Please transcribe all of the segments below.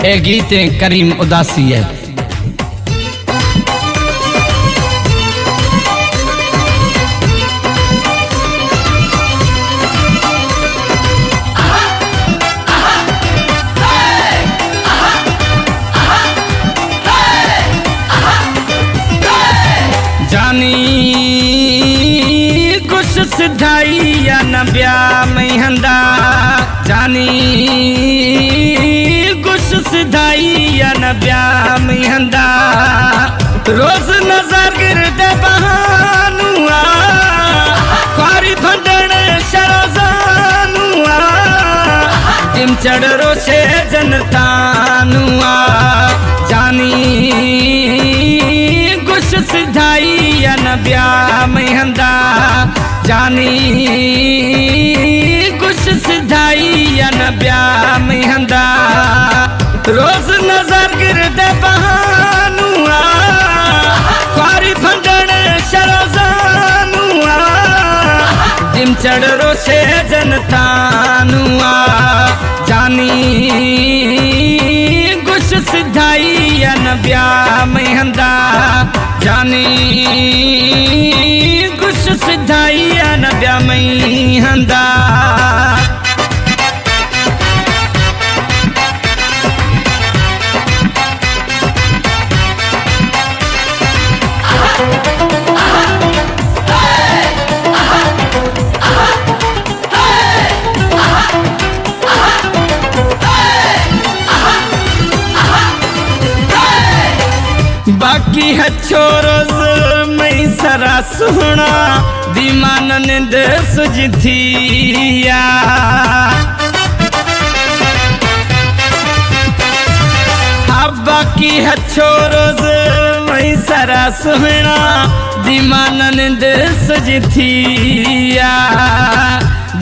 ए गीत करीम उदासी है। जानी कुछ सिधाई या न ब्याह में हंदा, जानी कुछ सिधाई या न ब्याह में हंदा, रोज नजर गिरदे बहानुआ, ख्वारी भंडण शरोजानुआ, जिम चढ़ रोशे जनतानुआ, जानी कुछ सिधाई या न ब्याह में हंदा, जानी कुछ सिधाई या न ब्याह में हंदा, रोज नजर गिरदे बहानुआ, ख्वारी भंडण शरोजानुआ, जिम चढ़ रोशे जनतानुआ, जानी कुछ सिधाई या न ब्याह में हंदा, जानी कुछ सिधाई या न ब्याह में हंदा। बाकी है छोरोज मई सरा सुना, दीमान निंद सुजथिया, हाँ बाकी है छोरोज मई सरा सुना, दीमान निंद सुजथिया,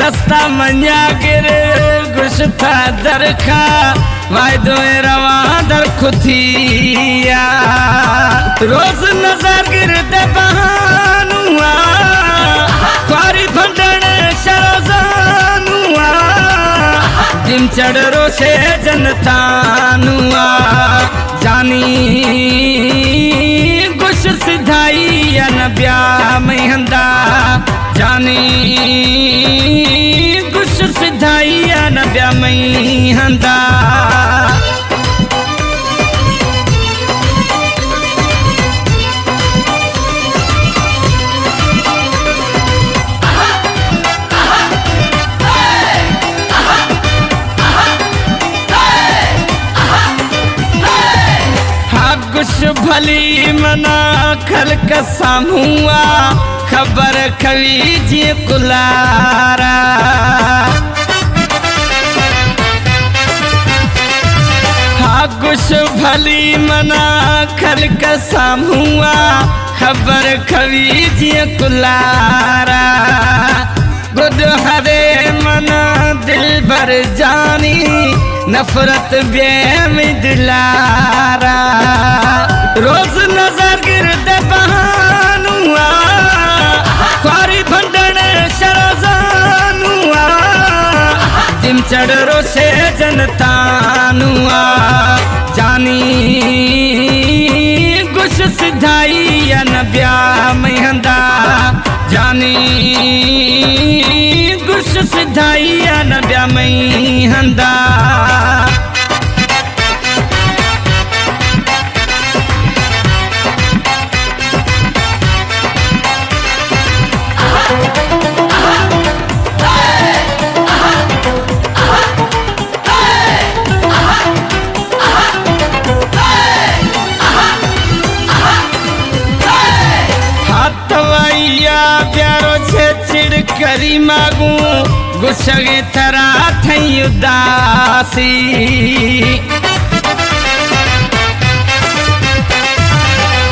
दस्ता मन्या गिर गुशता दरखा, वायदो रवा दर खुथिया, रोज नजर गिरदे बहानुआ, ख्वारी भंडण शरोजानुआ, जिम चढ़ रोशे जनतानुआ, जानी कुछ सिधाई या न ब्याह में हंदा, जानी कुछ सिधाई या न ब्याह में हंदा। कुछ भली मना खल का सामुआ, खबर खवी जी कुलारा, हाँ कुछ भली मना खल का सामुआ, खबर खवी जी कुलारा, गुद हरे मना दिल भर जानी, नफरत बेम दिलारा, रोज नजर गिरदे बहानुआ, ख्वारी भंडण शरोजानुआ, जिम चढ़ रोशे जनतानुआ, जानी कुछ सिधाई या न ब्याह में हंदा, जानी कुछ सिधाई या न ब्याह में हंदा। प्यारो से चिड़ करी मागू, गुस्से थरा थई उदासी,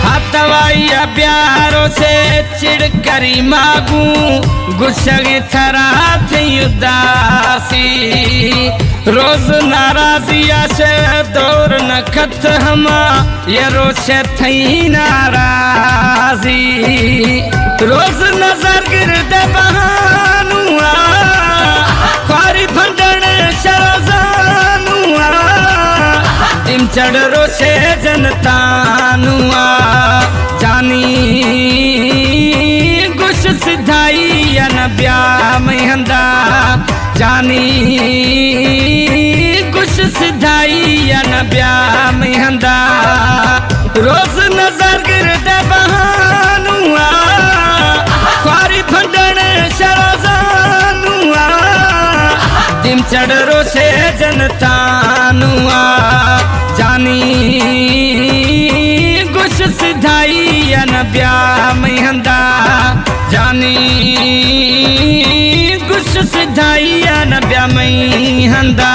हथवाइया प्यारो से चिड़ करी मागू, गुस्से थरा थई उदासी, रोज नाराजिया से दौर न खत हमा, ये रोशे थई नाराजी, रोज नजर गिरदे बहानुआ, ख्वारी भंडण शरोजानुआ, चढ़रो से जनता नुआ जानी गुश सिधाई न ब्या महंदा जानी गुश सिधाई न ब्या महंदा रोज नजर गिरद बहानुआ ख्वारी फंडण शराजानुआ दिम चढ़रो से जनता नुआ जानी गुश सिधाई न ब्या महंदा जानी गुश सिधाई न ब्या महंदा।